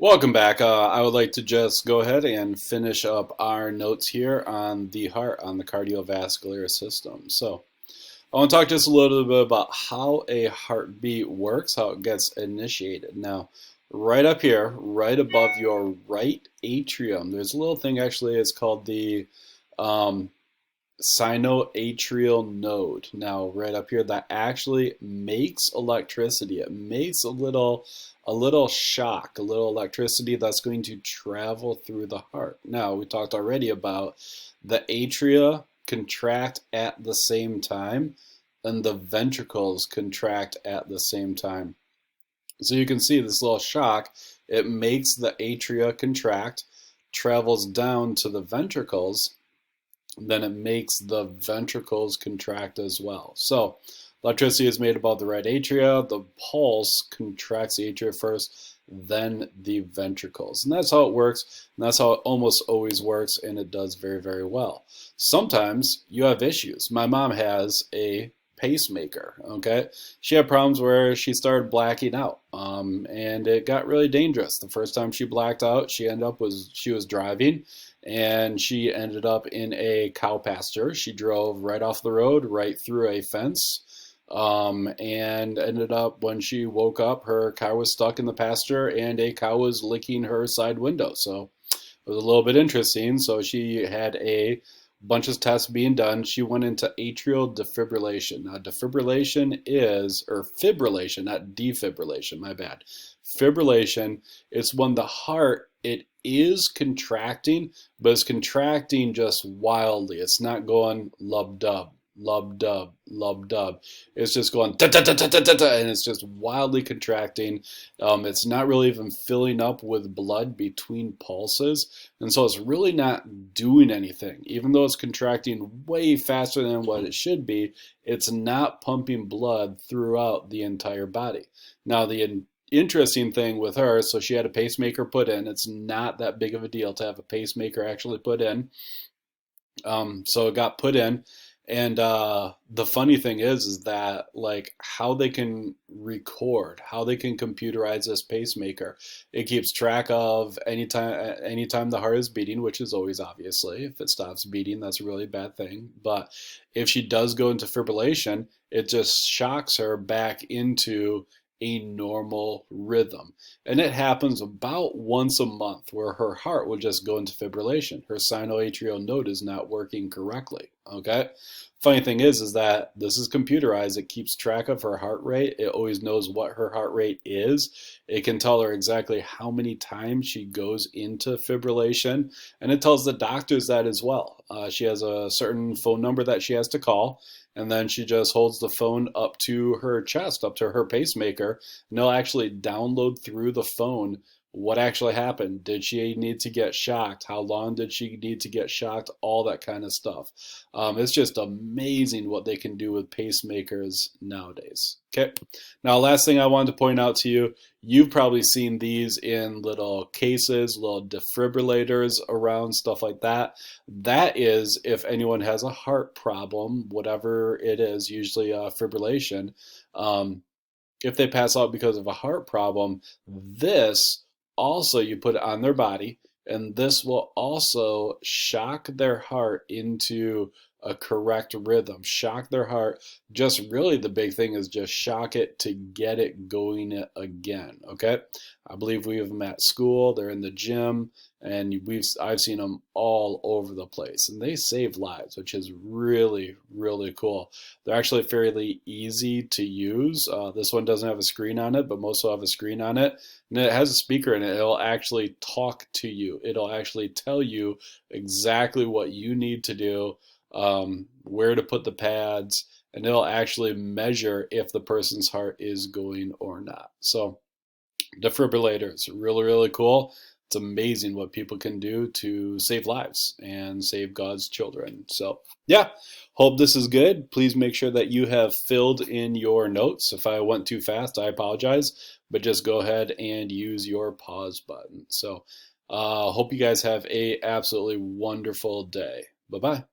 Welcome back. I would like to just go ahead and finish up our notes here on the heart, on the cardiovascular system. So, I want to talk just a little bit about how a heartbeat works, how it gets initiated. Now, right up here, right above your right atrium, there's a little thing actually, it's called the um, sinoatrial node. Now, right up here, that actually makes electricity. It makes a little shock, a little electricity that's going to travel through the heart. Now, we talked already about the atria contract at the same time and the ventricles contract at the same time. So you can see this little shock, it makes the atria contract, travels down to the ventricles, then it makes the ventricles contract as well. So electricity is made above the right atria. The pulse contracts the atria first, then the ventricles. And that's how it works. And that's how it almost always works. And it does very, very well. Sometimes you have issues. My mom has a pacemaker. Okay, she had problems where she started blacking out, and it got really dangerous. The first time she blacked out, she was driving, and she ended up in a cow pasture. She drove right off the road, right through a fence, and ended up when she woke up, her car was stuck in the pasture, and a cow was licking her side window. So it was a little bit interesting. So she had a bunch of tests being done. She went into atrial defibrillation. Now, defibrillation is, or fibrillation, not defibrillation, my bad. Fibrillation is when the heart, it is contracting, but it's contracting just wildly. It's not going lub dub, lub dub, lub dub. It's just going da da da da da da da, and it's just wildly contracting. It's not really even filling up with blood between pulses, and so it's really not doing anything. Even though it's contracting way faster than what it should be, it's not pumping blood throughout the entire body. Now, the interesting thing with her, so she had a pacemaker put in. It's not that big of a deal to have a pacemaker actually put in. So it got put in. And the funny thing is that like how they can record, how they can computerize this pacemaker. It keeps track of anytime the heart is beating, which is always obviously. If it stops beating, that's a really bad thing. But if she does go into fibrillation, it just shocks her back into a normal rhythm. And it happens about once a month where her heart will just go into fibrillation. Her sinoatrial node is not working correctly. Okay? Funny thing is that this is computerized. It keeps track of her heart rate. It always knows what her heart rate is. It can tell her exactly how many times she goes into fibrillation. And it tells the doctors that as well. She has a certain phone number that she has to call. And then she just holds the phone up to her chest, up to her pacemaker, and they'll actually download through the phone what actually happened. Did she need to get shocked? How long did she need to get shocked? All that kind of stuff. It's just amazing what they can do with pacemakers nowadays. Okay. Now, last thing I wanted to point out to you, you've probably seen these in little cases, little defibrillators around, stuff like that. That is if anyone has a heart problem, whatever it is, usually fibrillation. If they pass out because of a heart problem, this also you put it on their body, and this will also shock their heart into a correct rhythm. Shock their heart. Just really the big thing is just shock it to get it going again. Okay. I believe we have them at school. They're in the gym, and I've seen them all over the place, and they save lives, which is really, really cool. They're actually fairly easy to use. This one doesn't have a screen on it, but most will have a screen on it, and it has a speaker in it. It'll actually talk to you. It'll actually tell you exactly what you need to do, where to put the pads, and it'll actually measure if the person's heart is going or not. So defibrillators, really, really cool. It's amazing what people can do to save lives and save God's children. So, yeah, hope this is good. Please make sure that you have filled in your notes. If I went too fast, I apologize, but just go ahead and use your pause button. So, hope you guys have a absolutely wonderful day. Bye-bye.